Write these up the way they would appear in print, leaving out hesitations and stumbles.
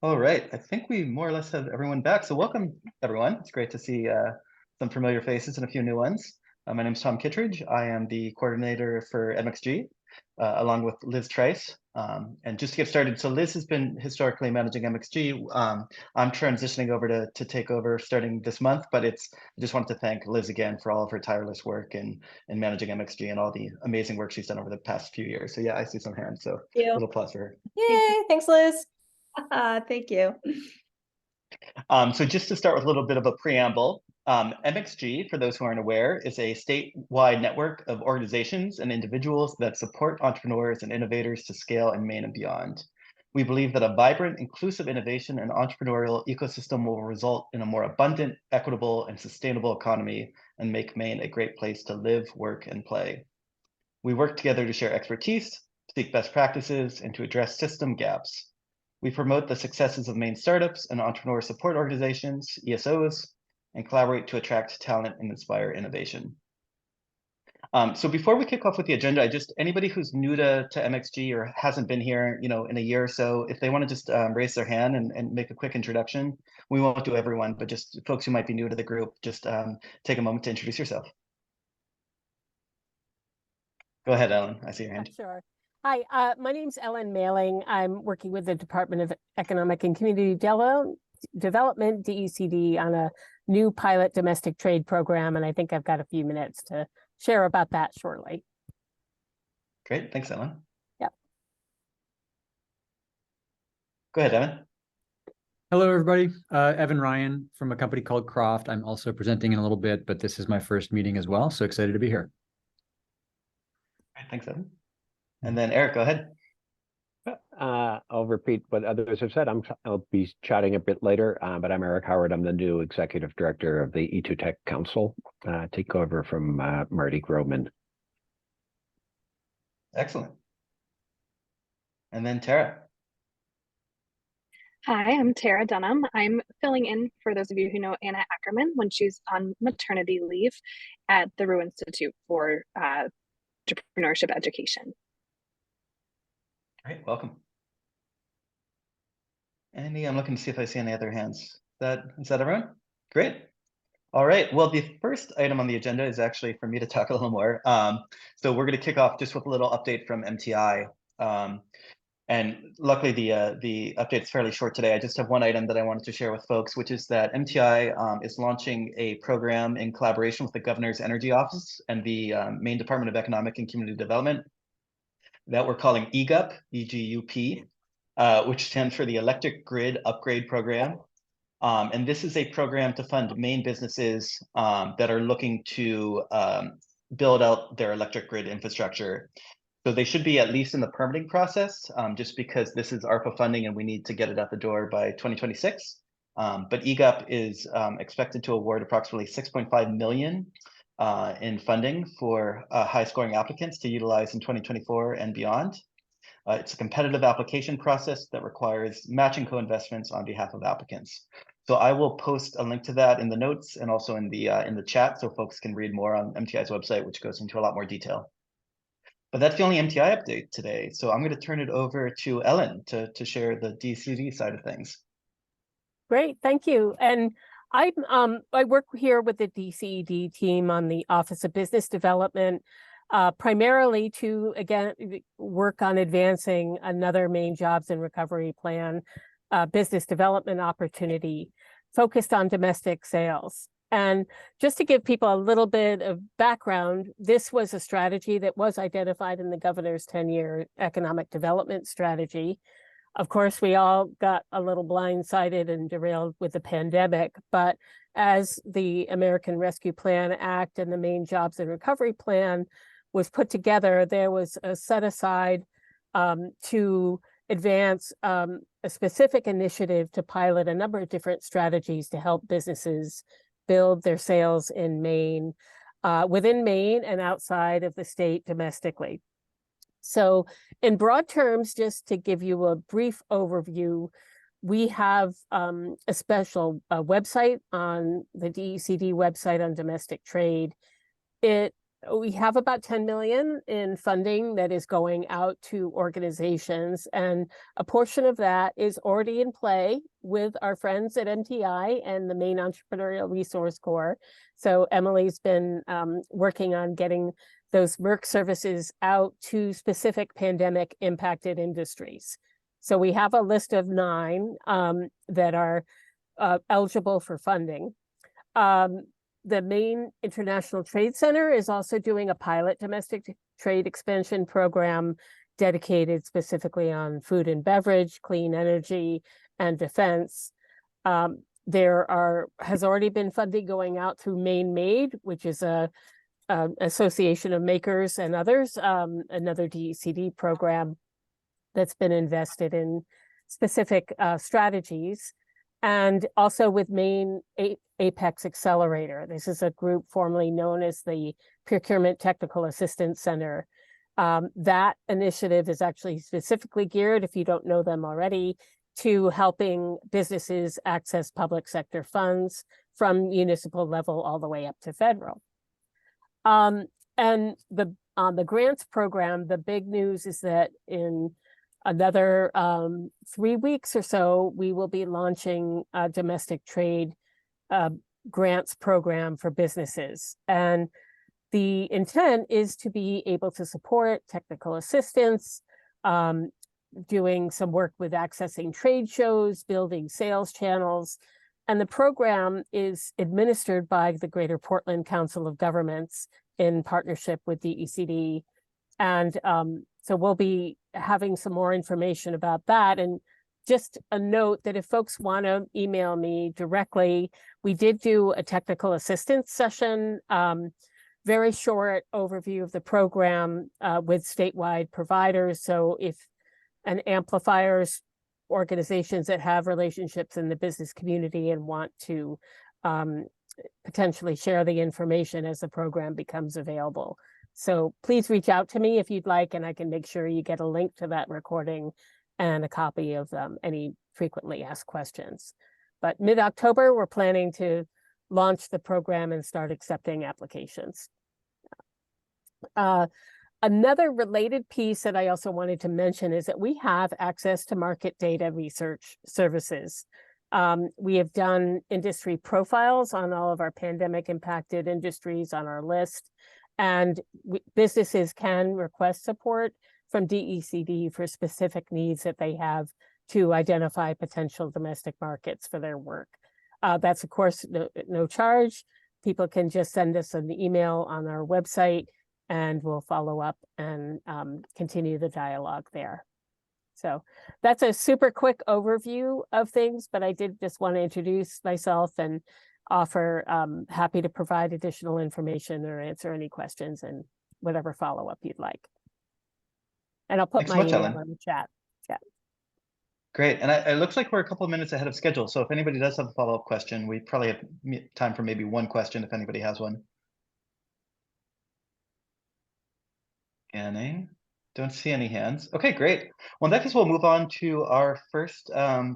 All right, I think we more or less have everyone back. So welcome, everyone. It's great to see some familiar faces and a few new ones. My name is Tom Kittredge. I am the coordinator for MxG, along with Liz Trice. And just to get started, so Liz has been historically managing MxG. I'm transitioning over to take over starting this month, but I just wanted to thank Liz again for all of her tireless work in managing MxG and all the amazing work she's done over the past few years. So yeah, I see some hands, so a You. little applause for her. Yay, thanks, Liz. Thank you. So just to start with a little bit of a preamble, MxG, for those who aren't aware, is a statewide network of organizations and individuals that support entrepreneurs and innovators to scale in Maine and beyond. We believe that a vibrant, inclusive innovation and entrepreneurial ecosystem will result in a more abundant, equitable, and sustainable economy and make Maine a great place to live, work, and play. We work together to share expertise, seek best practices, and to address system gaps. We promote the successes of Maine startups and entrepreneur support organizations, ESOs, and collaborate to attract talent and inspire innovation. So before we kick off with the agenda, anybody who's new to MxG or hasn't been here, in a year or so, if they want to just raise their hand and make a quick introduction. We won't do everyone, but just folks who might be new to the group, just take a moment to introduce yourself. Go ahead, Ellen. I see your hand. Sure. Hi, my name's Ellen Mailing. I'm working with the Department of Economic and Community Development, DECD, on a new pilot domestic trade program, and I think I've got a few minutes to share about that shortly. Great. Thanks, Ellen. Yep. Go ahead, Evan. Hello, everybody. Evan Ryan from a company called Croft. I'm also presenting in a little bit, but this is my first meeting as well, so excited to be here. Great. Thanks, Evan. And then Eric, go ahead. I'll repeat what others have said. I'll be chatting a bit later, but I'm Eric Howard. I'm the new executive director of the E2 Tech Council, take over from Marty Groman. Excellent. And then Tara. Hi, I'm Tara Dunham. I'm filling in for those of you who know Anna Ackerman when she's on maternity leave at the Rue Institute for entrepreneurship education. Great, welcome. Andy, I'm looking to see if I see any other hands. Is that everyone? Great. All right, well, the first item on the agenda is actually for me to talk a little more. So we're going to kick off just with a little update from MTI. And luckily, the update is fairly short today. I just have one item that I wanted to share with folks, which is that MTI is launching a program in collaboration with the Governor's Energy Office and the Maine Department of Economic and Community Development that we're calling EGUP, E-G-U-P, which stands for the Electric Grid Upgrade Program. And this is a program to fund Maine businesses that are looking to build out their electric grid infrastructure. So they should be at least in the permitting process, just because this is ARPA funding and we need to get it out the door by 2026. But EGUP is expected to award approximately $6.5 million in funding for high-scoring applicants to utilize in 2024 and beyond. It's a competitive application process that requires matching co-investments on behalf of applicants. So I will post a link to that in the notes and also in the chat so folks can read more on MTI's website, which goes into a lot more detail. But that's the only MTI update today. So I'm going to turn it over to Ellen to share the DCD side of things. Great, thank you. And I work here with the DCED team on the Office of Business Development, primarily to, again, work on advancing another Maine Jobs and Recovery Plan business development opportunity focused on domestic sales. And just to give people a little bit of background, this was a strategy that was identified in the governor's 10-year economic development strategy. Of course, we all got a little blindsided and derailed with the pandemic, but as the American Rescue Plan Act and the Maine Jobs and Recovery Plan was put together, there was a set aside to advance a specific initiative to pilot a number of different strategies to help businesses build their sales in Maine, within Maine and outside of the state domestically. So in broad terms, just to give you a brief overview, we have a special website on the DECD website on domestic trade. It we have about 10 million in funding that is going out to organizations, and a portion of that is already in play with our friends at MTI and the Maine Entrepreneurial Resource Corps. So Emily's been working on getting those work services out to specific pandemic impacted industries. So we have a list of 9 that are eligible for funding. The Maine International Trade Center is also doing a pilot domestic trade expansion program dedicated specifically on food and beverage, clean energy, and defense. There has already been funding going out through Maine Made, which is a association of makers and others, another DECD program that's been invested in specific strategies. And also with Maine Apex Accelerator. This is a group formerly known as the Procurement Technical Assistance Center. That initiative is actually specifically geared, if you don't know them already, to helping businesses access public sector funds from municipal level all the way up to federal. And on the grants program, the big news is that in another 3 weeks or so, we will be launching a domestic trade grants program for businesses. And the intent is to be able to support technical assistance, doing some work with accessing trade shows, building sales channels. And the program is administered by the Greater Portland Council of Governments in partnership with DECD. And so we'll be having some more information about that. And just a note that if folks want to email me directly, we did do a technical assistance session, very short overview of the program with statewide providers. So if an amplifiers, organizations that have relationships in the business community and want to potentially share the information as the program becomes available. So please reach out to me if you'd like, and I can make sure you get a link to that recording and a copy of any frequently asked questions. But mid-October, we're planning to launch the program and start accepting applications. Another related piece that I also wanted to mention is that we have access to market data research services. We have done industry profiles on all of our pandemic impacted industries on our list, and businesses can request support from DECD for specific needs that they have to identify potential domestic markets for their work. That's of course no charge. People can just send us an email on our website and we'll follow up and continue the dialogue there. So that's a super quick overview of things, but I did just want to introduce myself and offer happy to provide additional information or answer any questions and whatever follow-up you'd like. And I'll put my email in the chat. Yeah. Great. And it looks like we're a couple of minutes ahead of schedule. So if anybody does have a follow-up question, we probably have time for maybe one question if anybody has one. Scanning. Don't see any hands. Okay, great. Well, in that case, we'll move on to our first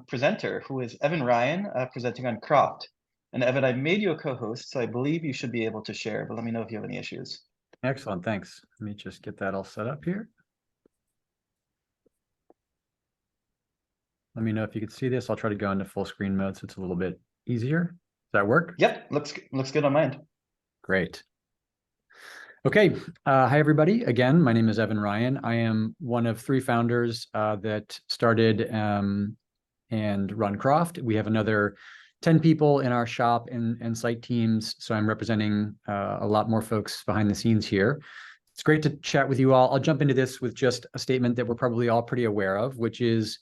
presenter, who is Evan Ryan, presenting on Croft. And Evan, I made you a co-host, so I believe you should be able to share, but let me know if you have any issues. Excellent, thanks. Let me just get that all set up here. Let me know if you can see this. I'll try to go into full screen mode so it's a little bit easier. Does that work? Yep, looks good on my end. Great. Okay, hi everybody. Again, my name is Evan Ryan. I am one of 3 founders that started and run Croft. We have another 10 people in our shop and site teams, so I'm representing a lot more folks behind the scenes here. It's great to chat with you all. I'll jump into this with just a statement that we're probably all pretty aware of, which is,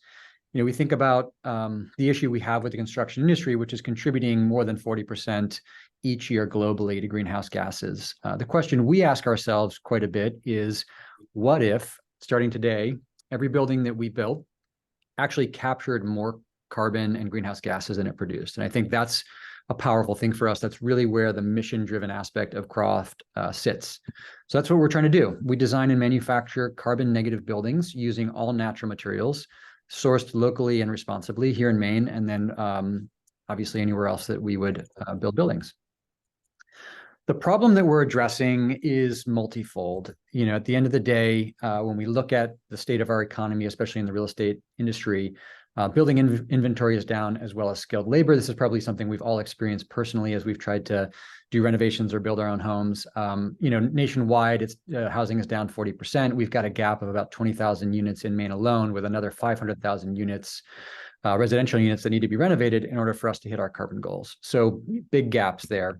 you know, we think about the issue we have with the construction industry, which is contributing more than 40% each year globally to greenhouse gases. The question we ask ourselves quite a bit is, what if, starting today, every building that we built actually captured more carbon and greenhouse gases than it produced? And I think that's a powerful thing for us. That's really where the mission-driven aspect of Croft sits. So that's what we're trying to do. We design and manufacture carbon-negative buildings using all natural materials, sourced locally and responsibly here in Maine, and then obviously anywhere else that we would build buildings. The problem that we're addressing is multifold. At the end of the day, when we look at the state of our economy, especially in the real estate industry, building inventory is down as well as skilled labor. This is probably something we've all experienced personally as we've tried to do renovations or build our own homes. Nationwide, housing is down 40%. We've got a gap of about 20,000 units in Maine alone, with another 500,000 units, residential units that need to be renovated in order for us to hit our carbon goals. So big gaps there.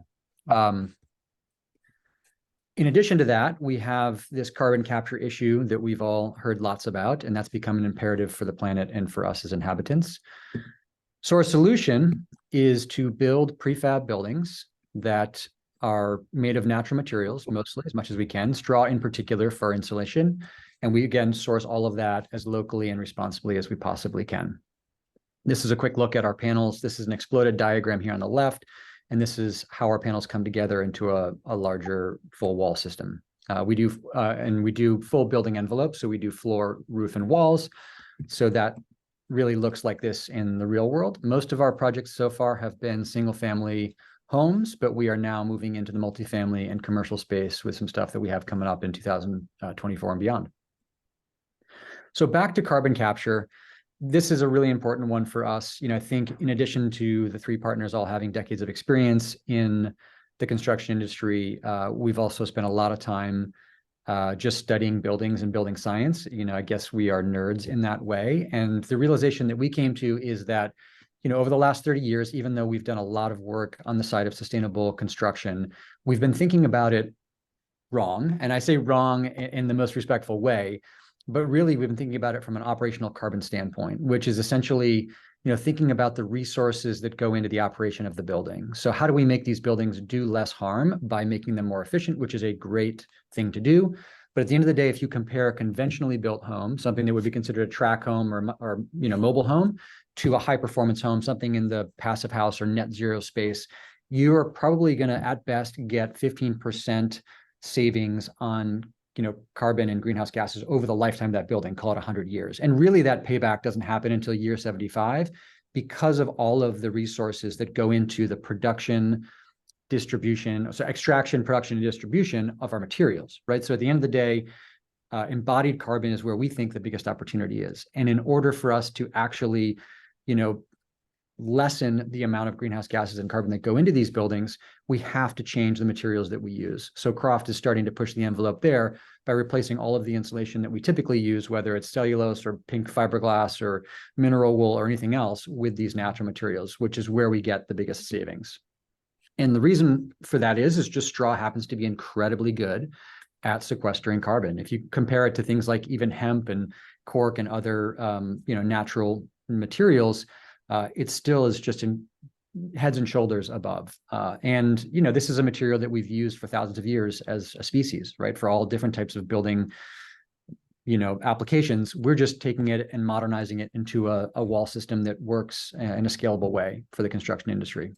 In addition to that, we have this carbon capture issue that we've all heard lots about, and that's become an imperative for the planet and for us as inhabitants. So our solution is to build prefab buildings that are made of natural materials, mostly, as much as we can, straw in particular for insulation. And we, again, source all of that as locally and responsibly as we possibly can. This is a quick look at our panels. This is an exploded diagram here on the left. And this is how our panels come together into a larger full wall system. We do full building envelopes. So we do floor, roof, and walls. So that really looks like this in the real world. Most of our projects so far have been single family homes, but we are now moving into the multifamily and commercial space with some stuff that we have coming up in 2024 and beyond. So back to carbon capture. This is a really important one for us. I think in addition to the three partners all having decades of experience in the construction industry, we've also spent a lot of time just studying buildings and building science. I guess we are nerds in that way. And the realization that we came to is that, over the last 30 years, even though we've done a lot of work on the side of sustainable construction, we've been thinking about it wrong. And I say wrong in the most respectful way. But really, we've been thinking about it from an operational carbon standpoint, which is essentially, thinking about the resources that go into the operation of the building. So how do we make these buildings do less harm by making them more efficient, which is a great thing to do. But at the end of the day, if you compare a conventionally built home, something that would be considered a track home or mobile home, to a high performance home, something in the passive house or net zero space, you're probably going to, at best, get 15% savings on carbon and greenhouse gases over the lifetime of that building, call it 100 years. And really that payback doesn't happen until year 75 because of all of the resources that go into the production, distribution, so extraction, production, and distribution of our materials, right? So at the end of the day, embodied carbon is where we think the biggest opportunity is. And in order for us to actually, lessen the amount of greenhouse gases and carbon that go into these buildings, we have to change the materials that we use. So Croft is starting to push the envelope there by replacing all of the insulation that we typically use, whether it's cellulose or pink fiberglass or mineral wool or anything else, with these natural materials, which is where we get the biggest savings. And the reason for that is just straw happens to be incredibly good at sequestering carbon. If you compare it to things like even hemp and cork and other natural materials, it still is just in heads and shoulders above. And this is a material that we've used for thousands of years as a species, right? For all different types of building, applications. We're just taking it and modernizing it into a wall system that works in a scalable way for the construction industry.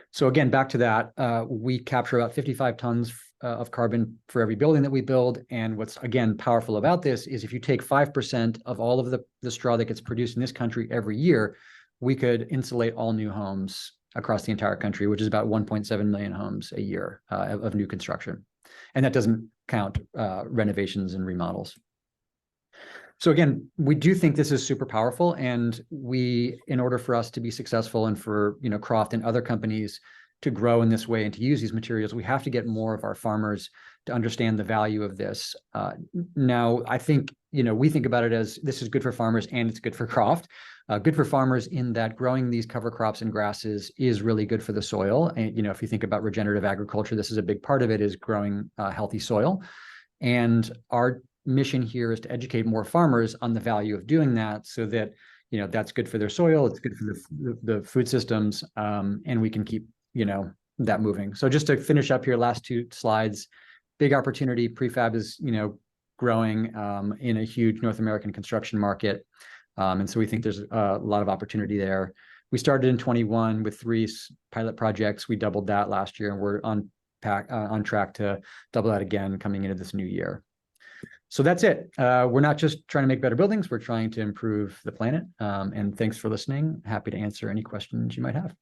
So again, back to that, we capture about 55 tons of carbon for every building that we build. And what's, again, powerful about this is if you take 5% of all of the straw that gets produced in this country every year, we could insulate all new homes across the entire country, which is about 1.7 million homes a year of new construction. And that doesn't count renovations and remodels. So again, we do think this is super powerful. And in order for us to be successful and for Croft and other companies to grow in this way and to use these materials, we have to get more of our farmers to understand the value of this. Now, I think, we think about it as this is good for farmers and it's good for Croft. Good for farmers in that growing these cover crops and grasses is really good for the soil. And, if you think about regenerative agriculture, this is a big part of it, is growing healthy soil. And our mission here is to educate more farmers on the value of doing that so that, that's good for their soil, it's good for the food systems, and we can keep that moving. So just to finish up here, last two slides, big opportunity. Prefab is, growing in a huge North American construction market. And so we think there's a lot of opportunity there. We started in 21 with 3 pilot projects. We doubled that last year, and we're on track to double that again coming into this new year. So that's it. We're not just trying to make better buildings, we're trying to improve the planet. And thanks for listening. Happy to answer any questions you might have.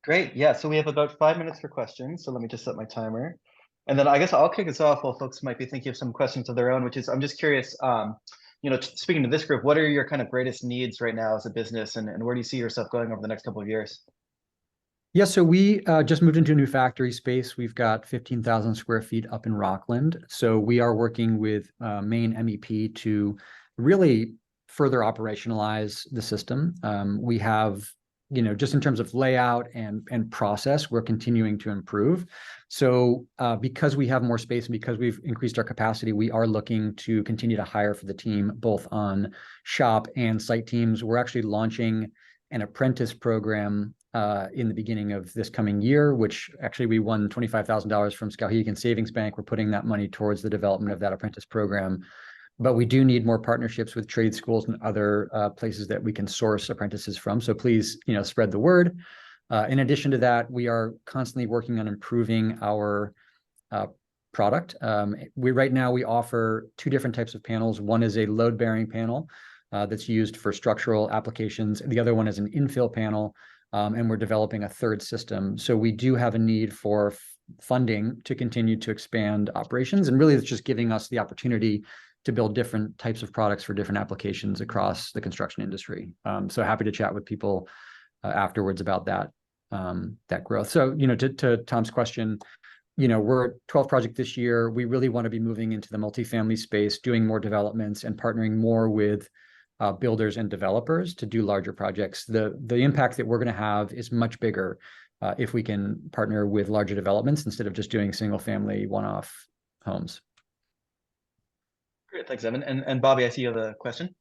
Great. Yeah. So we have about 5 minutes for questions. So let me just set my timer. And then I guess I'll kick us off while folks might be thinking of some questions of their own, which is I'm just curious, speaking to this group, what are your kind of greatest needs right now as a business, and where do you see yourself going over the next couple of years? Yeah, so we just moved into a new factory space. We've got 15,000 square feet up in Rockland. So we are working with Maine MEP to really further operationalize the system. We have, just in terms of layout and process, we're continuing to improve. So because we have more space and because we've increased our capacity, we are looking to continue to hire for the team, both on shop and site teams. We're actually launching an apprentice program in the beginning of this coming year, which actually we won $25,000 from Skowhegan Savings Bank. We're putting that money towards the development of that apprentice program. But we do need more partnerships with trade schools and other places that we can source apprentices from. So please, spread the word. In addition to that, we are constantly working on improving our product. Right now we offer two different types of panels. One is a load-bearing panel that's used for structural applications. The other one is an infill panel. And we're developing a third system. So we do have a need for funding to continue to expand operations. And really, it's just giving us the opportunity to build different types of products for different applications across the construction industry. So happy to chat with people afterwards about that growth. So, to Tom's question, we're at 12th project this year. We really want to be moving into the multifamily space, doing more developments and partnering more with builders and developers to do larger projects. The impact that we're going to have is much bigger if we can partner with larger developments instead of just doing single family one-off homes. Great, thanks, Evan. And Bobby, I see you have a question.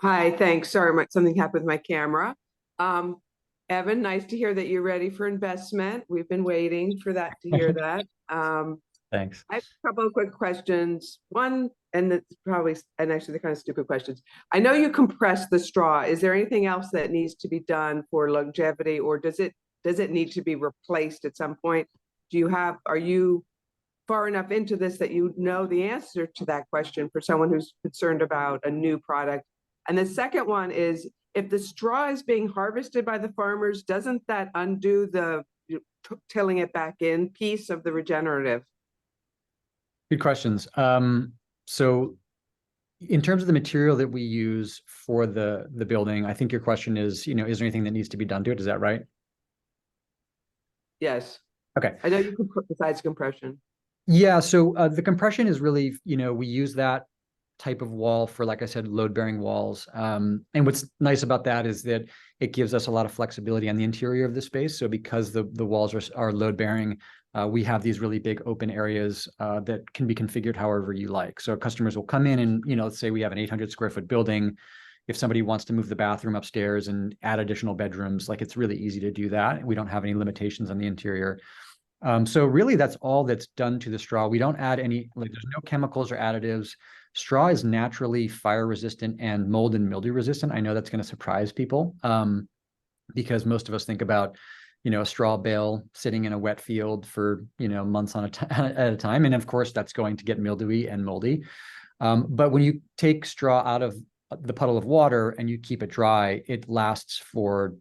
Hi, thanks. Sorry, something happened with my camera. Evan, nice to hear that you're ready for investment. We've been waiting for that to hear that. Thanks. I have a couple of quick questions. One, and it's probably, and actually they're kind of stupid questions. I know you compress the straw. Is there anything else that needs to be done for longevity, or does it need to be replaced at some point? Are you far enough into this that you know the answer to that question for someone who's concerned about a new product? And the second one is, if the straw is being harvested by the farmers, doesn't that undo the tilling it back in piece of the regenerative? Good questions. So in terms of the material that we use for the building, I think your question is, is there anything that needs to be done to it? Is that right? Yes. Okay. I know you could put besides compression. Yeah. So the compression is really, we use that type of wall for, like I said, load-bearing walls. And what's nice about that is that it gives us a lot of flexibility on the interior of the space. So because the walls are load-bearing, we have these really big open areas that can be configured however you like. So customers will come in and, let's say we have an 800 square foot building. If somebody wants to move the bathroom upstairs and add additional bedrooms, it's really easy to do that. We don't have any limitations on the interior. So really that's all that's done to the straw. We don't add any, there's no chemicals or additives. Straw is naturally fire resistant and mold and mildew resistant. I know that's going to surprise people because most of us think about, a straw bale sitting in a wet field for, months at a time. And of course, that's going to get mildewy and moldy. But when you take straw out of the puddle of water and you keep it dry, it lasts for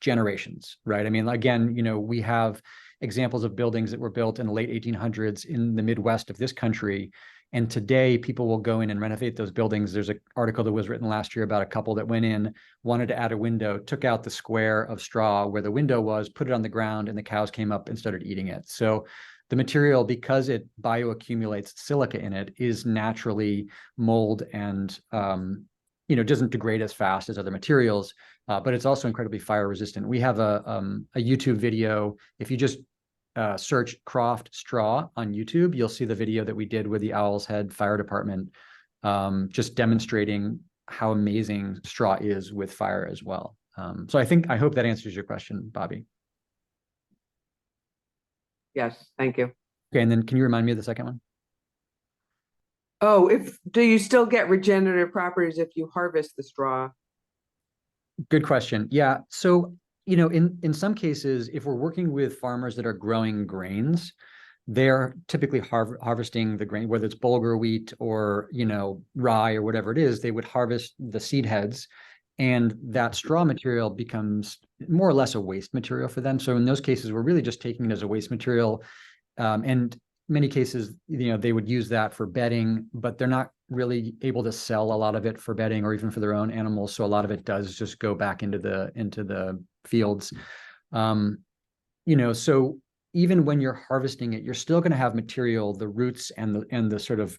generations, right? I mean, again, we have examples of buildings that were built in the late 1800s in the Midwest of this country. And today people will go in and renovate those buildings. There's an article that was written last year about a couple that went in, wanted to add a window, took out the square of straw where the window was, put it on the ground, and the cows came up and started eating it. So the material, because it bioaccumulates silica in it, is naturally mold and, doesn't degrade as fast as other materials, but it's also incredibly fire resistant. We have a YouTube video. If you just search Croft straw on YouTube, you'll see the video that we did with the Owl's Head Fire Department, just demonstrating how amazing straw is with fire as well. So I hope that answers your question, Bobby. Yes, thank you. Okay, and then can you remind me of the second one? Oh, do you still get regenerative properties if you harvest the straw? Good question. Yeah. So, in some cases, if we're working with farmers that are growing grains, they're typically harvesting the grain, whether it's bulgur wheat or, rye or whatever it is, they would harvest the seed heads and that straw material becomes more or less a waste material for them. So in those cases, we're really just taking it as a waste material. And many cases, they would use that for bedding, but they're not really able to sell a lot of it for bedding or even for their own animals. So a lot of it does just go back into the fields. So even when you're harvesting it, you're still going to have material, the roots and the sort of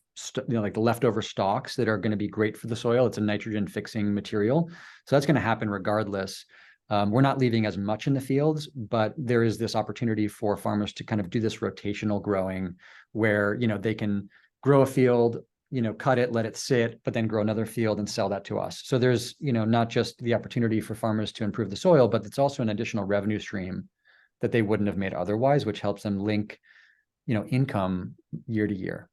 like the leftover stalks that are going to be great for the soil. It's a nitrogen fixing material, so that's going to happen regardless. We're not leaving as much in the fields, but there is this opportunity for farmers to kind of do this rotational growing where, they can grow a field, cut it, let it sit, but then grow another field and sell that to us. So there's, not just the opportunity for farmers to improve the soil, but it's also an additional revenue stream that they wouldn't have made otherwise, which helps them link, income year to year.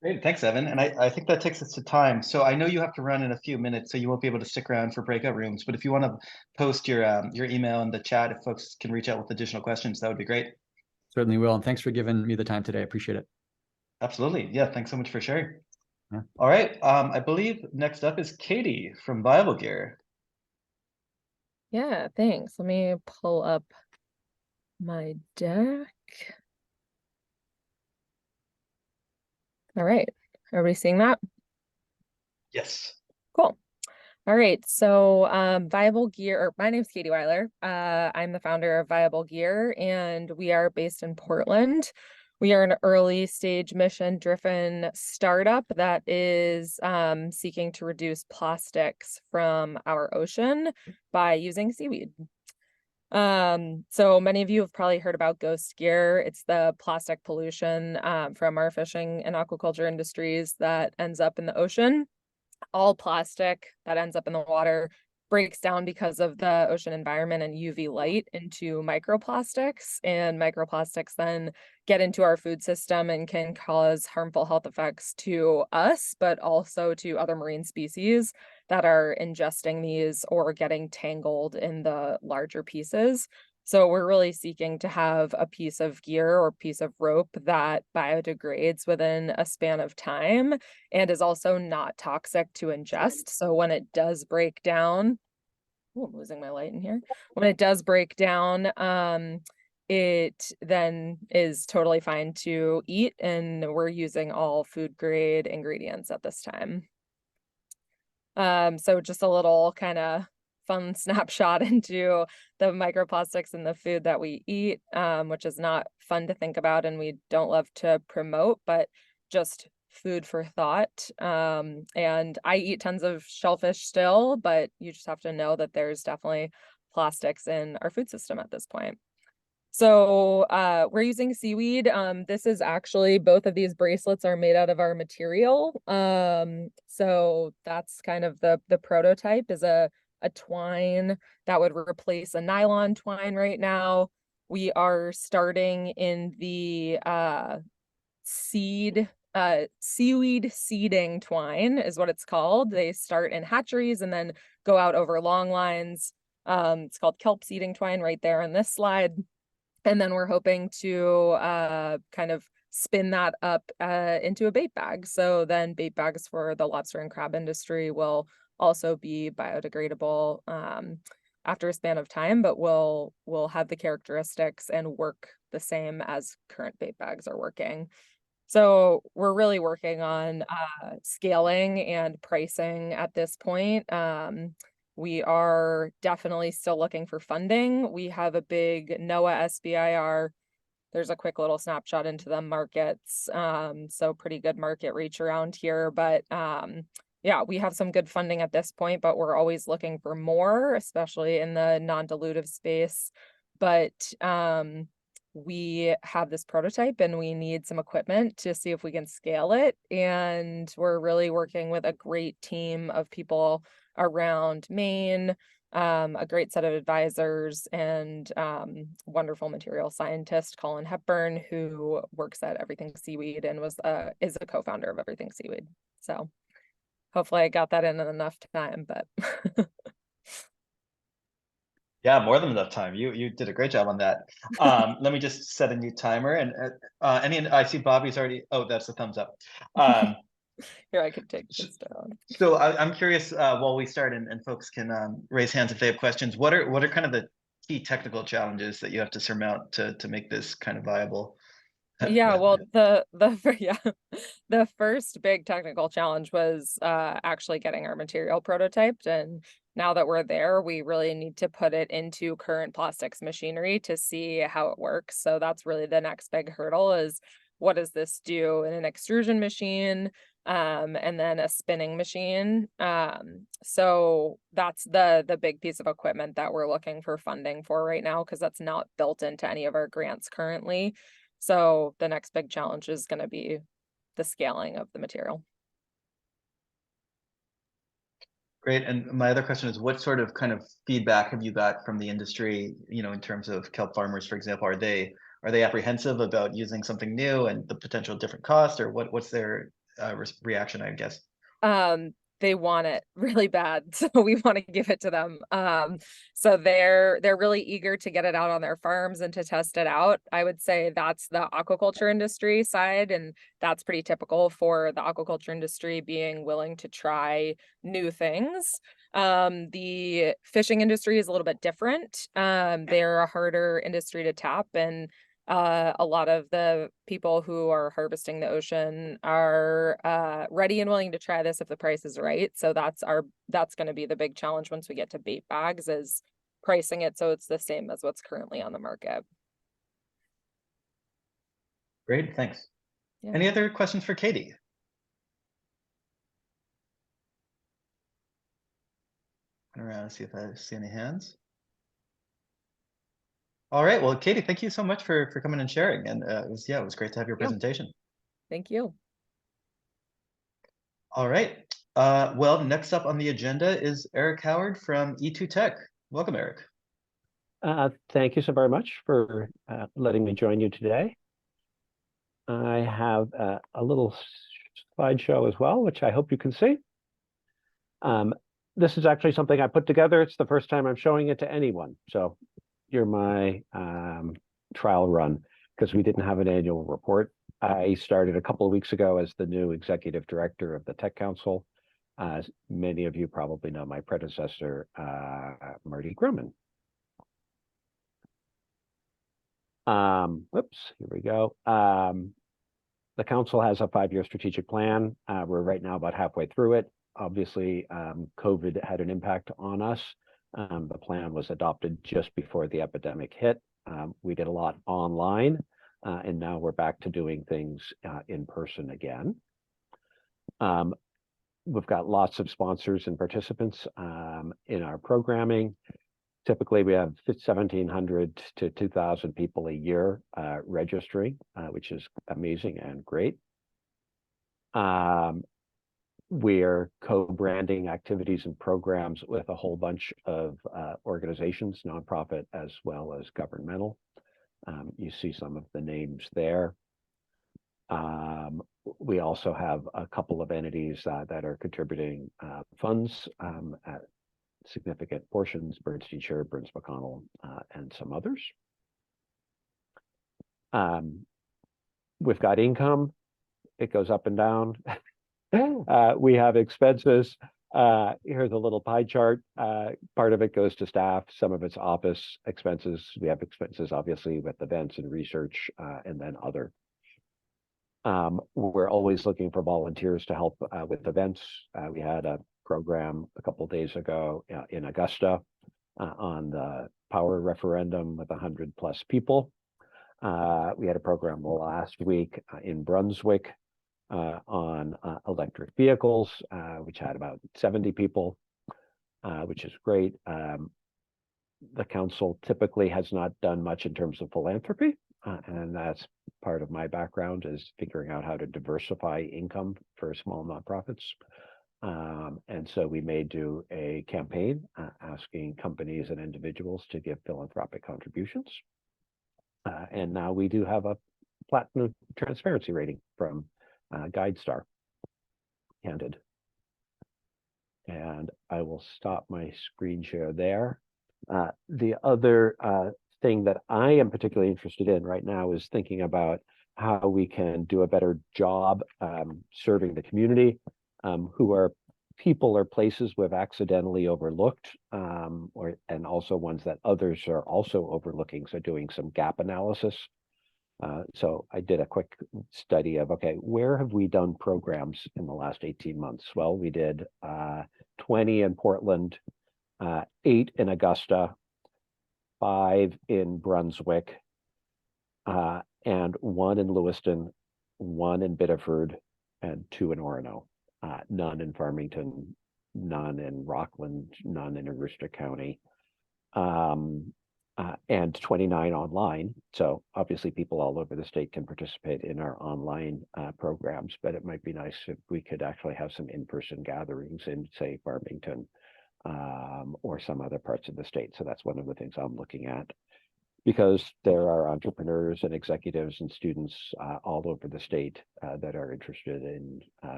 Great, thanks, Evan. And I think that takes us to time. So I know you have to run in a few minutes, so you won't be able to stick around for breakout rooms. But if you want to post your email in the chat, if folks can reach out with additional questions, that would be great. Certainly will. And thanks for giving me the time today. I appreciate it. Absolutely. Yeah, thanks so much for sharing. Yeah. All right. I believe next up is Katie from Viable Gear. Yeah, thanks. Let me pull up my deck. All right. Everybody seeing that? Yes. Cool. All right. So Viable Gear, or my name's Katie Weiler. I'm the founder of Viable Gear, and we are based in Portland. We are an early stage mission-driven startup that is seeking to reduce plastics from our ocean by using seaweed. So many of you have probably heard about ghost gear. It's the plastic pollution from our fishing and aquaculture industries that ends up in the ocean. All plastic that ends up in the water breaks down because of the ocean environment and UV light into microplastics, and microplastics then get into our food system and can cause harmful health effects to us, but also to other marine species that are ingesting these or getting tangled in the larger pieces. So we're really seeking to have a piece of gear or piece of rope that biodegrades within a span of time and is also not toxic to ingest. So when it does break down, I'm losing my light in here. When it does break down, it then is totally fine to eat, and we're using all food grade ingredients at this time. So just a little kind of fun snapshot into the microplastics in the food that we eat, which is not fun to think about and we don't love to promote, but just food for thought. And I eat tons of shellfish still, but you just have to know that there's definitely plastics in our food system at this point. So we're using seaweed. This is actually, both of these bracelets are made out of our material. So that's kind of the prototype, is a twine that would replace a nylon twine right now. We are starting in the seaweed seeding twine is what it's called. They start in hatcheries and then go out over long lines. It's called kelp seeding twine right there on this slide. And then we're hoping to kind of spin that up into a bait bag. So then bait bags for the lobster and crab industry will also be biodegradable after a span of time, but will have the characteristics and work the same as current bait bags are working. So we're really working on scaling and pricing at this point. We are definitely still looking for funding. We have a big NOAA SBIR. There's a quick little snapshot into the markets. So pretty good market reach around here. But yeah, we have some good funding at this point, but we're always looking for more, especially in the non-dilutive space. But we have this prototype and we need some equipment to see if we can scale it. And we're really working with a great team of people around Maine, a great set of advisors, and wonderful material scientist Colin Hepburn, who works at Everything Seaweed and is a co-founder of Everything Seaweed. So hopefully I got that in enough time, but Yeah, more than enough time. You did a great job on that. Let me just set a new timer, and I see Bobby's already. Oh, that's a thumbs up. Here, I can take this down. So I'm curious, while we start and folks can raise hands if they have questions, what are kind of the key technical challenges that you have to surmount to make this kind of viable? Yeah, well, yeah, the first big technical challenge was actually getting our material prototyped, and now that we're there, we really need to put it into current plastics machinery to see how it works. So that's really the next big hurdle is what does this do in an extrusion machine, and then a spinning machine. So that's the big piece of equipment that we're looking for funding for right now, because that's not built into any of our grants currently. So the next big challenge is going to be the scaling of the material. Great. And my other question is, what sort of kind of feedback have you got from the industry, in terms of kelp farmers, for example? Are they apprehensive about using something new and the potential different cost, or what's their reaction, I guess? They want it really bad, so we want to give it to them. So they're really eager to get it out on their farms and to test it out. I would say that's the aquaculture industry side, and that's pretty typical for the aquaculture industry being willing to try new things. The fishing industry is a little bit different. They're a harder industry to tap, and a lot of the people who are harvesting the ocean are ready and willing to try this if the price is right. So that's going to be the big challenge once we get to bait bags, is pricing it so it's the same as what's currently on the market. Great, thanks. Yeah. Any other questions for Katie? Around, see if I see any hands. All right. Well, Katie, thank you so much for coming and sharing. And it was great to have your presentation. Thank you. All right. Well, next up on the agenda is Eric Howard from E2 Tech. Welcome, Eric. Thank you so very much for letting me join you today. I have a little slideshow as well, which I hope you can see. This is actually something I put together. It's the first time I'm showing it to anyone. So you're my trial run, because we didn't have an annual report. I started a couple of weeks ago as the new executive director of the Tech Council. As many of you probably know, my predecessor, Marty Grumman. Whoops, here we go. The council has a 5-year strategic plan. We're right now about halfway through it. Obviously, COVID had an impact on us. The plan was adopted just before the epidemic hit. We did a lot online, and now we're back to doing things in person again. We've got lots of sponsors and participants in our programming. Typically, we have 1,700 to 2,000 people a year registering, which is amazing and great. We're co-branding activities and programs with a whole bunch of organizations, nonprofit as well as governmental. You see some of the names there. We also have a couple of entities that are contributing funds at significant portions, Burns Teacher, Burns McConnell, and some others. We've got income. It goes up and down. We have expenses. Here's a little pie chart. Part of it goes to staff, some of it's office expenses. We have expenses, obviously, with events and research, and then other. We're always looking for volunteers to help with events. We had a program a couple of days ago in Augusta on the power referendum with 100+ people. We had a program last week in Brunswick on electric vehicles, which had about 70 people, which is great. The council typically has not done much in terms of philanthropy, and that's part of my background, is figuring out how to diversify income for small nonprofits. And so we may do a campaign asking companies and individuals to give philanthropic contributions. And now we do have a platinum transparency rating from GuideStar, handed. And I will stop my screen share there. The other thing that I am particularly interested in right now is thinking about how we can do a better job serving the community, who are people or places we've accidentally overlooked, and also ones that others are also overlooking. So doing some gap analysis. So I did a quick study of, okay, where have we done programs in the last 18 months? Well, we did 20 in Portland, 8 in Augusta, 5 in Brunswick, and 1 in Lewiston, 1 in Biddeford, and 2 in Orono. None in Farmington, none in Rockland, none in Aroostook County, and 29 online. So obviously people all over the state can participate in our online programs, but it might be nice if we could actually have some in-person gatherings in, say, Farmington, or some other parts of the state. So that's one of the things I'm looking at, because there are entrepreneurs and executives and students all over the state that are interested in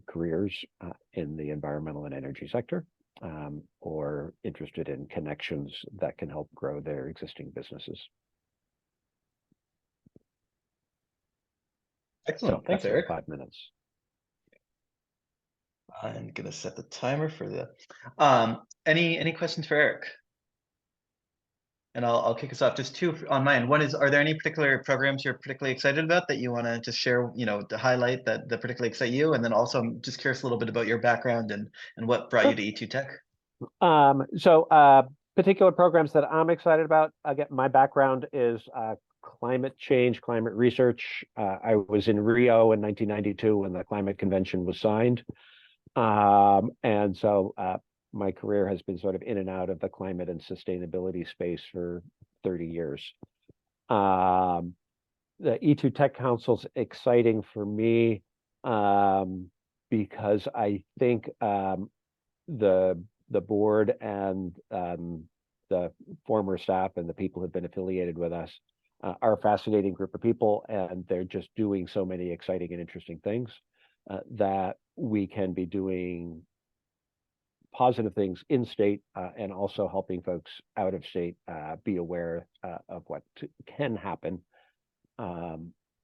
careers in the environmental and energy sector, or interested in connections that can help grow their existing businesses. Excellent. So Thanks, that's Eric. 5 minutes. I'm gonna set the timer for the. Any questions for Eric? And I'll kick us off. Just 2 on mine. One is, are there any particular programs you're particularly excited about that you want to just share, to highlight that particularly excite you? And then also, I'm just curious a little bit about your background and what brought you to E2 Tech. Particular programs that I'm excited about. Again, my background is climate change, climate research. I was in Rio in 1992 when the climate convention was signed. And so my career has been sort of in and out of the climate and sustainability space for 30 years. The E2 Tech Council's exciting for me because I think the board and the former staff and the people who've been affiliated with us are a fascinating group of people, and they're just doing so many exciting and interesting things that we can be doing positive things in state and also helping folks out of state be aware of what can happen.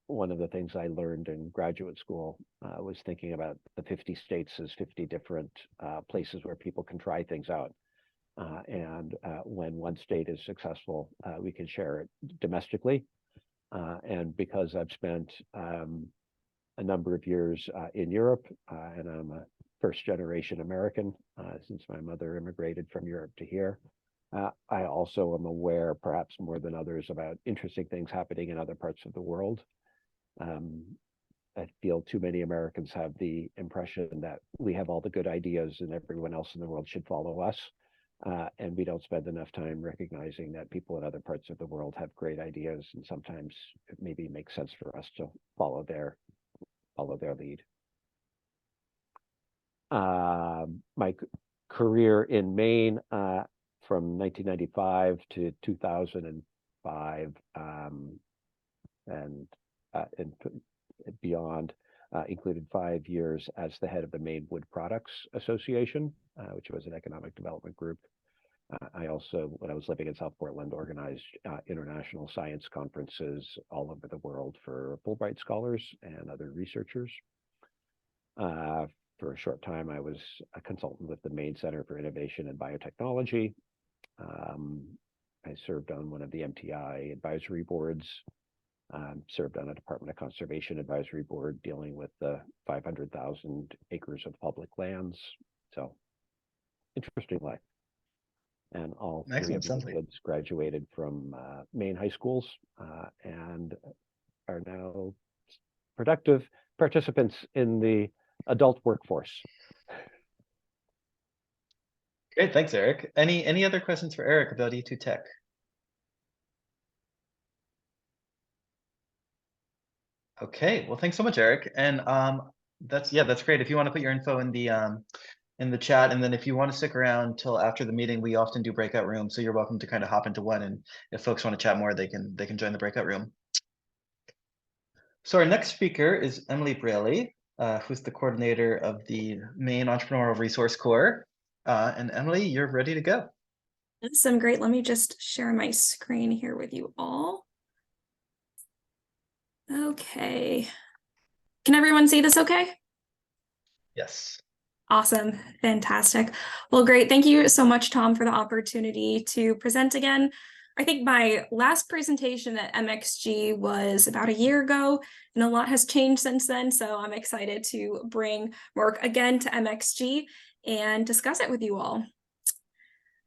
One of the things I learned in graduate school was thinking about the 50 states as 50 different places where people can try things out. And when one state is successful, we can share it domestically. And because I've spent a number of years in Europe, and I'm a first-generation American since my mother immigrated from Europe to here, I also am aware, perhaps more than others, about interesting things happening in other parts of the world. I feel too many Americans have the impression that we have all the good ideas and everyone else in the world should follow us. And we don't spend enough time recognizing that people in other parts of the world have great ideas, and sometimes it maybe makes sense for us to follow their lead. My career in Maine from 1995 to 2005 and beyond included 5 years as the head of the Maine Wood Products Association, which was an economic development group. I also, when I was living in South Portland, organized international science conferences all over the world for Fulbright scholars and other researchers. For a short time, I was a consultant with the Maine Center for Innovation and Biotechnology. I served on one of the MTI advisory boards, served on a Department of Conservation advisory board dealing with the 500,000 acres of public lands. So, interesting life. And all 3 of my kids graduated from Maine high schools and are now productive participants in the adult workforce. Great, thanks, Eric. Any other questions for Eric about E2 Tech? Okay, well, thanks so much, Eric. And that's great. If you want to put your info in the chat, and then if you want to stick around till after the meeting, we often do breakout rooms, so you're welcome to kind of hop into one, and if folks want to chat more, they can join the breakout room. So our next speaker is Emily Braley, who's the coordinator of the Maine Entrepreneurial Resource Corps. And Emily, you're ready to go. Awesome, great. Let me just share my screen here with you all. Okay. Can everyone see this okay? Yes. Awesome. Fantastic. Well, great. Thank you so much, Tom, for the opportunity to present again. I think my last presentation at MxG was about a year ago, and a lot has changed since then. So I'm excited to bring work again to MxG and discuss it with you all.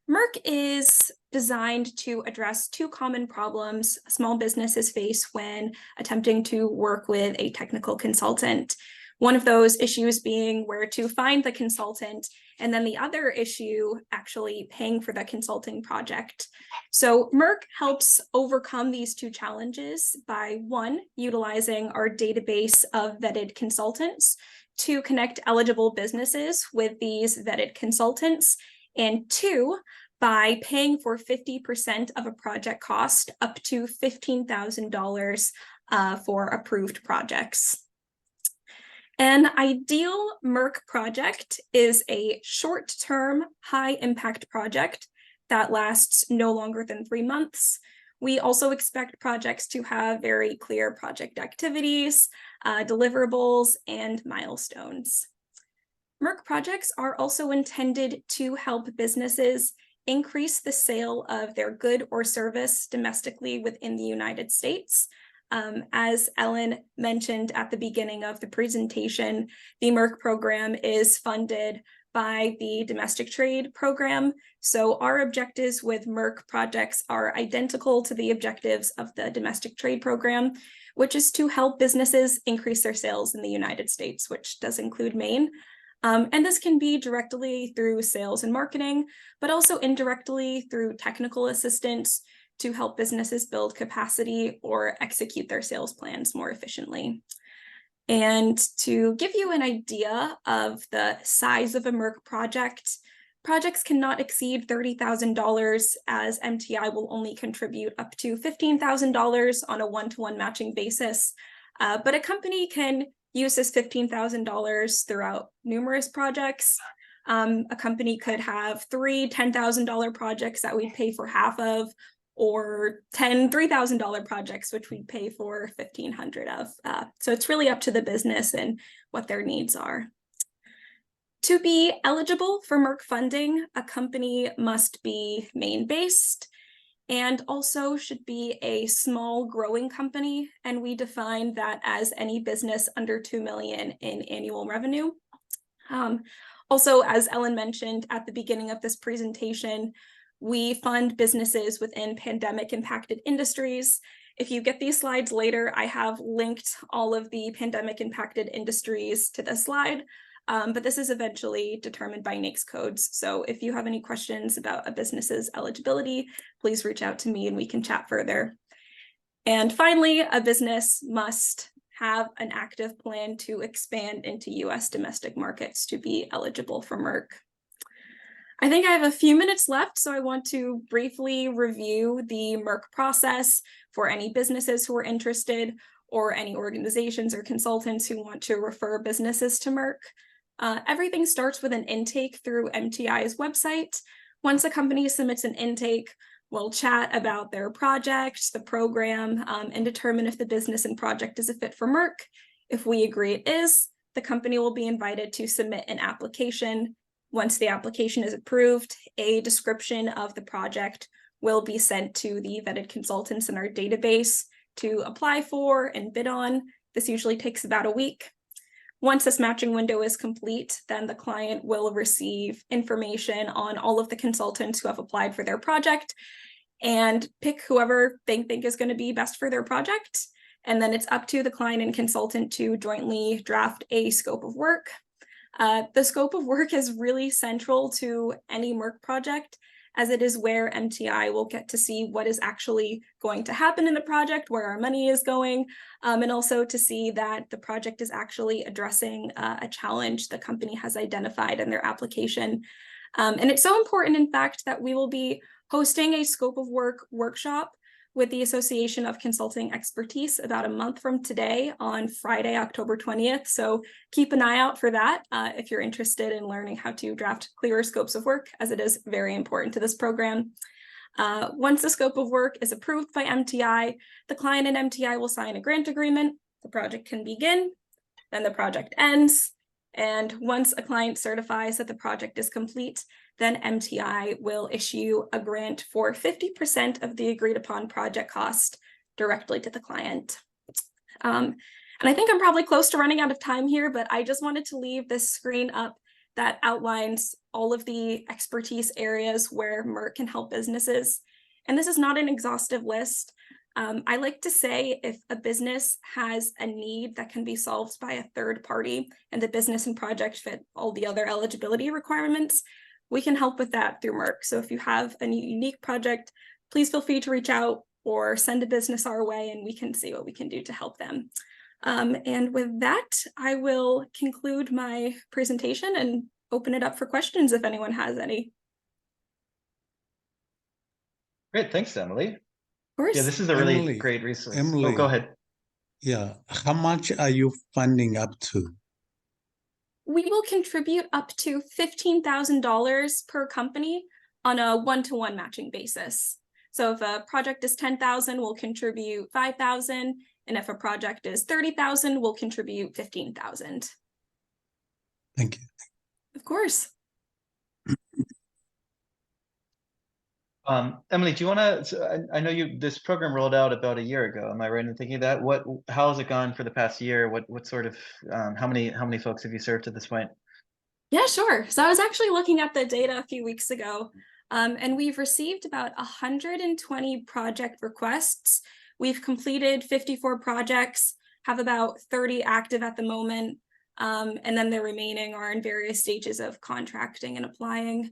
Merck is designed to address two common problems small businesses face when attempting to work with a technical consultant. One of those issues being where to find the consultant, and then the other issue actually paying for the consulting project. So Merck helps overcome these two challenges by one, utilizing our database of vetted consultants to connect eligible businesses with these vetted consultants, and two, by paying for 50% of a project cost up to $15,000 for approved projects. An ideal Merck project is a short-term, high-impact project that lasts no longer than 3 months. We also expect projects to have very clear project activities, deliverables, and milestones. Merck projects are also intended to help businesses increase the sale of their good or service domestically within the United States. As Ellen mentioned at the beginning of the presentation, the Merck program is funded by the Domestic Trade Program. So our objectives with Merck projects are identical to the objectives of the Domestic Trade Program, which is to help businesses increase their sales in the United States, which does include Maine. And this can be directly through sales and marketing, but also indirectly through technical assistance to help businesses build capacity or execute their sales plans more efficiently. And to give you an idea of the size of a Merck project, projects cannot exceed $30,000 as MTI will only contribute up to $15,000 on a one-to-one matching basis. But a company can use this $15,000 throughout numerous projects. A company could have 3 $10,000 projects that we'd pay for half of, or 10 $3,000 projects, which we'd pay for 1,500 of. So it's really up to the business and what their needs are. To be eligible for Merck funding, a company must be Maine-based and also should be a small growing company. And we define that as any business under 2 million in annual revenue. Also, as Ellen mentioned at the beginning of this presentation, we fund businesses within pandemic impacted industries. If you get these slides later, I have linked all of the pandemic impacted industries to this slide, but this is eventually determined by NAICS codes. So if you have any questions about a business's eligibility, please reach out to me and we can chat further. And finally, a business must have an active plan to expand into US domestic markets to be eligible for Merck. I think I have a few minutes left, so I want to briefly review the Merck process for any businesses who are interested or any organizations or consultants who want to refer businesses to Merck. Everything starts with an intake through MTI's website. Once a company submits an intake, we'll chat about their project, the program, and determine if the business and project is a fit for Merck. If we agree it is, the company will be invited to submit an application. Once the application is approved, a description of the project will be sent to the vetted consultants in our database to apply for and bid on. This usually takes about a week. Once this matching window is complete, then the client will receive information on all of the consultants who have applied for their project and pick whoever they think is going to be best for their project. And then it's up to the client and consultant to jointly draft a scope of work. The scope of work is really central to any Merck project, as it is where MTI will get to see what is actually going to happen in the project, where our money is going, and also to see that the project is actually addressing a challenge the company has identified in their application. And it's so important, in fact, that we will be hosting a scope of work workshop with the Association of Consulting Expertise about a month from today on Friday, October 20th. So keep an eye out for that if you're interested in learning how to draft clearer scopes of work, as it is very important to this program. Once the scope of work is approved by MTI, the client and MTI will sign a grant agreement. The project can begin, then the project ends. And once a client certifies that the project is complete, then MTI will issue a grant for 50% of the agreed upon project cost directly to the client. And I think I'm probably close to running out of time here, but I just wanted to leave this screen up that outlines all of the expertise areas where MERC can help businesses. And this is not an exhaustive list. I like to say if a business has a need that can be solved by a third party and the business and project fit all the other eligibility requirements, we can help with that through MERC. So if you have a unique project, please feel free to reach out or send a business our way and we can see what we can do to help them. And with that, I will conclude my presentation and open it up for questions if anyone has any. Great, thanks, Emily. Of course. Yeah, this is a really Emily, great resource. Emily. Oh, go ahead. Yeah, how much are you funding up to? We will contribute up to $15,000 per company on a one-to-one matching basis. So if a project is 10,000, we'll contribute 5,000. And if a project is 30,000, we'll contribute 15,000. Thank you. Of course. Emily, do you want to? I know this program rolled out about a year ago. Am I right in thinking that? How has it gone for the past year? What sort of how many folks have you served at this point? Yeah, sure. So I was actually looking at the data a few weeks ago, and we've received about 120 project requests. We've completed 54 projects, have about 30 active at the moment, and then the remaining are in various stages of contracting and applying.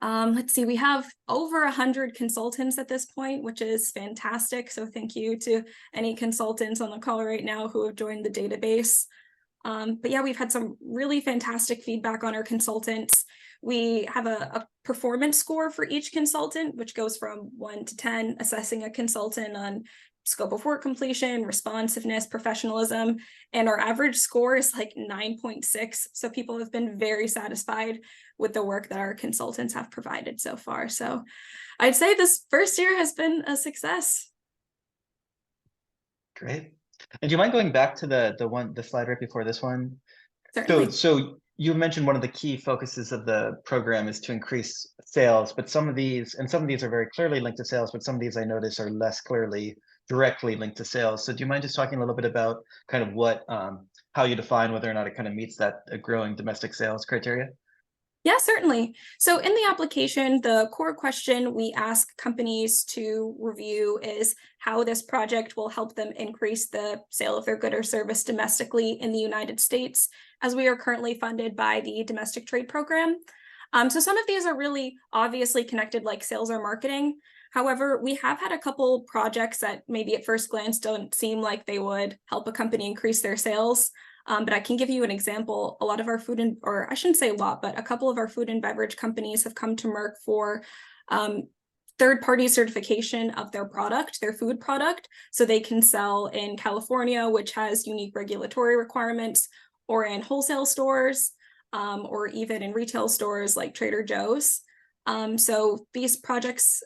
Let's see, we have over 100 consultants at this point, which is fantastic. So thank you to any consultants on the call right now who have joined the database. But yeah, we've had some really fantastic feedback on our consultants. We have a performance score for each consultant, which goes from 1 to 10, assessing a consultant on scope of work completion, responsiveness, professionalism, and our average score is like 9.6. So people have been very satisfied with the work that our consultants have provided so far. So I'd say this first year has been a success. Great. And do you mind going back to the slide right before this one? Certainly. So you mentioned one of the key focuses of the program is to increase sales, but some of these are very clearly linked to sales, but some of these I notice are less clearly directly linked to sales. So do you mind just talking a little bit about kind of what how you define whether or not it kind of meets that growing domestic sales criteria? Yeah, certainly. So in the application, the core question we ask companies to review is how this project will help them increase the sale of their good or service domestically in the United States, as we are currently funded by the Domestic Trade Program. So some of these are really obviously connected, like sales or marketing. However, we have had a couple projects that maybe at first glance don't seem like they would help a company increase their sales. But I can give you an example. A lot of our or I shouldn't say a lot, but a couple of our food and beverage companies have come to MERC for third-party certification of their product, their food product, so they can sell in California, which has unique regulatory requirements, or in wholesale stores, or even in retail stores like Trader Joe's. So these projects,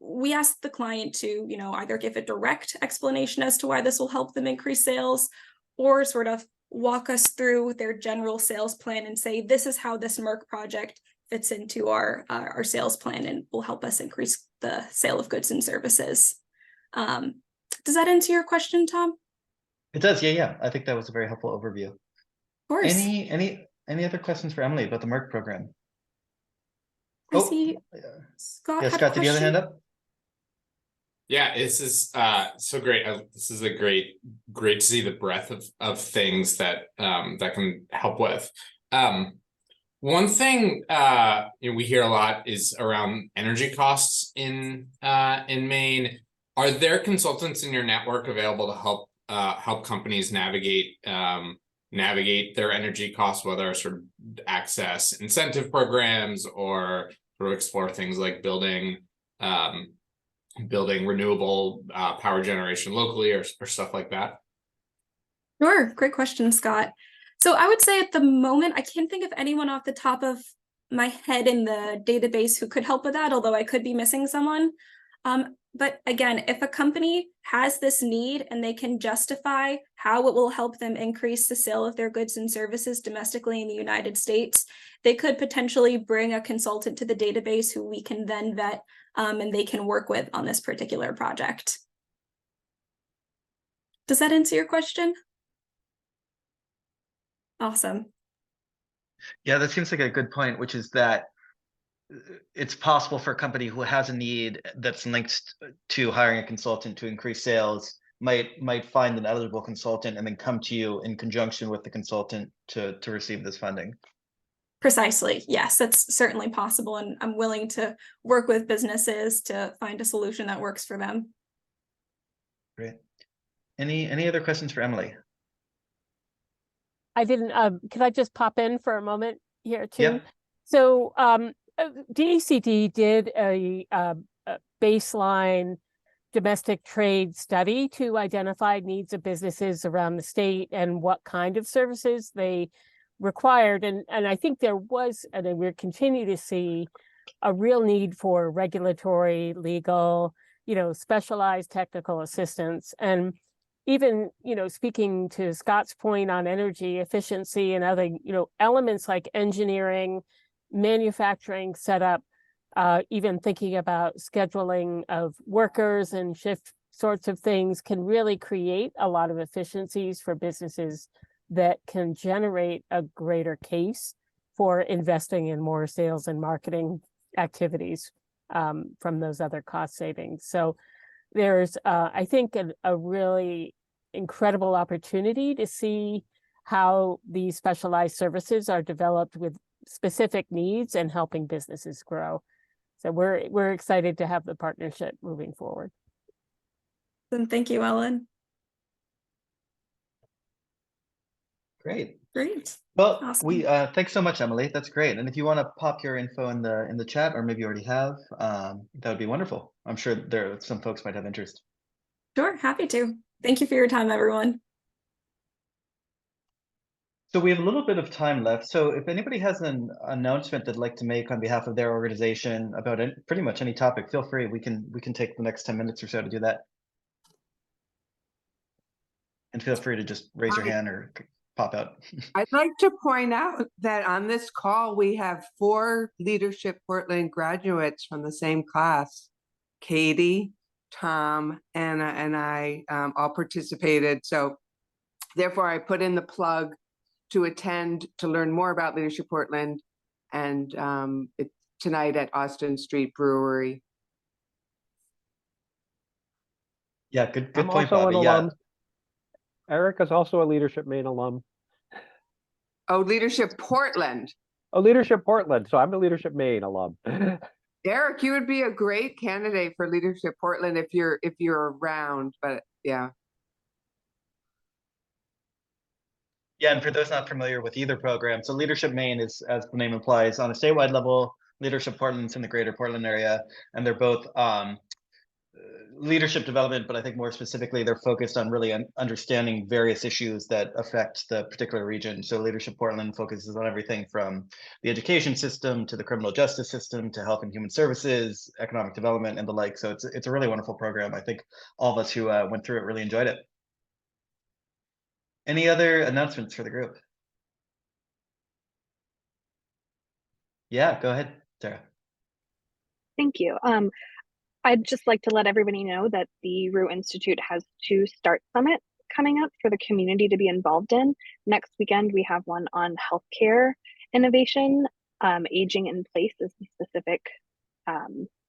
we ask the client to, either give a direct explanation as to why this will help them increase sales, or sort of walk us through their general sales plan and say, this is how this MERC project fits into our sales plan and will help us increase the sale of goods and services. Does that answer your question, Tom? It does, yeah. I think that was a very helpful overview. Of course. Any other questions for Emily about the MERC program? I see Scott. Yeah, Scott, did you have a hand up? Yeah, this is so great. This is a great to see the breadth of things that that can help with. One thing we hear a lot is around energy costs in Maine. Are there consultants in your network available to help companies navigate their energy costs, whether sort of access incentive programs or sort of explore things like building renewable power generation locally or stuff like that? Sure, great question, Scott. So I would say at the moment, I can't think of anyone off the top of my head in the database who could help with that, although I could be missing someone. But again, if a company has this need and they can justify how it will help them increase the sale of their goods and services domestically in the United States, they could potentially bring a consultant to the database who we can then vet and they can work with on this particular project. Does that answer your question? Awesome. Yeah, that seems like a good point, which is that it's possible for a company who has a need that's linked to hiring a consultant to increase sales might find an eligible consultant and then come to you in conjunction with the consultant to receive this funding. Precisely. Yes, that's certainly possible. And I'm willing to work with businesses to find a solution that works for them. Great. Any other questions for Emily? I didn't, could I just pop in for a moment here too? Yeah. So DECD did a baseline domestic trade study to identify needs of businesses around the state and what kind of services they required. And I think there was, and we continue to see, a real need for regulatory, legal, specialized technical assistance. And even, speaking to Scott's point on energy efficiency and other, elements like engineering, manufacturing setup, even thinking about scheduling of workers and shift sorts of things can really create a lot of efficiencies for businesses that can generate a greater case for investing in more sales and marketing activities from those other cost savings. So there's, I think, a really incredible opportunity to see how these specialized services are developed with specific needs and helping businesses grow. So we're excited to have the partnership moving forward. And thank you, Ellen. Great. Great. Well, Awesome. we thanks so much, Emily. That's great. And if you want to pop your info in the chat, or maybe you already have, that would be wonderful. I'm sure some folks might have interest. Sure, happy to. Thank you for your time, everyone. So we have a little bit of time left. So if anybody has an announcement they'd like to make on behalf of their organization about pretty much any topic, feel free. We can take the next 10 minutes or so to do that. And feel free to just raise your hand or pop out. I'd like to point out that on this call, we have 4 Leadership Portland graduates from the same class. Katie, Tom, Anna, and I all participated. So therefore, I put in the plug to attend to learn more about Leadership Portland, and it's tonight at Austin Street Brewery. Yeah, good I'm point, also Bobby. an Yeah. alum. Eric is also a Leadership Maine alum. Oh, Leadership Portland. Oh, Leadership Portland. So I'm a Leadership Maine alum. Eric, you would be a great candidate for Leadership Portland if you're around, but yeah. Yeah, and for those not familiar with either program, so Leadership Maine is, as the name implies, on a statewide level. Leadership Portland's in the greater Portland area, and they're both leadership development, but I think more specifically, they're focused on really understanding various issues that affect the particular region. So Leadership Portland focuses on everything from the education system to the criminal justice system to health and human services, economic development, and the like. So it's a really wonderful program. I think all of us who went through it really enjoyed it. Any other announcements for the group? Yeah, go ahead, Sarah. Thank you. I'd just like to let everybody know that the Rue Institute has 2 START summits coming up for the community to be involved in. Next weekend, we have one on healthcare innovation. Aging in place is the specific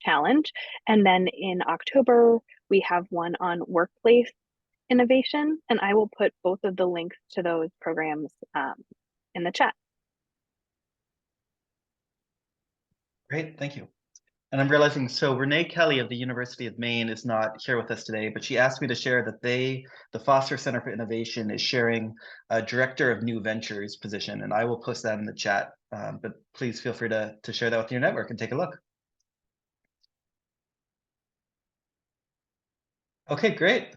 challenge. And then in October, we have one on workplace innovation. And I will put both of the links to those programs in the chat. Great, thank you. And I'm realizing, so Renee Kelly of the University of Maine is not here with us today, but she asked me to share that the Foster Center for Innovation is sharing a Director of New Ventures position, and I will post that in the chat, but please feel free to share that with your network and take a look. Okay, great.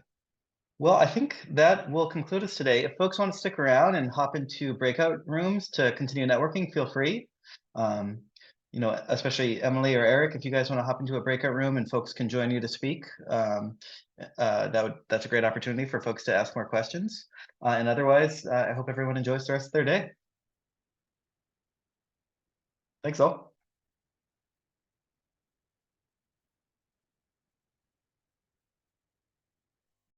Well, I think that will conclude us today. If folks want to stick around and hop into breakout rooms to continue networking, feel free. you know, especially Emily or Eric, if you guys want to hop into a breakout room and folks can join you to speak, that's a great opportunity for folks to ask more questions. And otherwise, I hope everyone enjoys the rest of their day. Thanks all.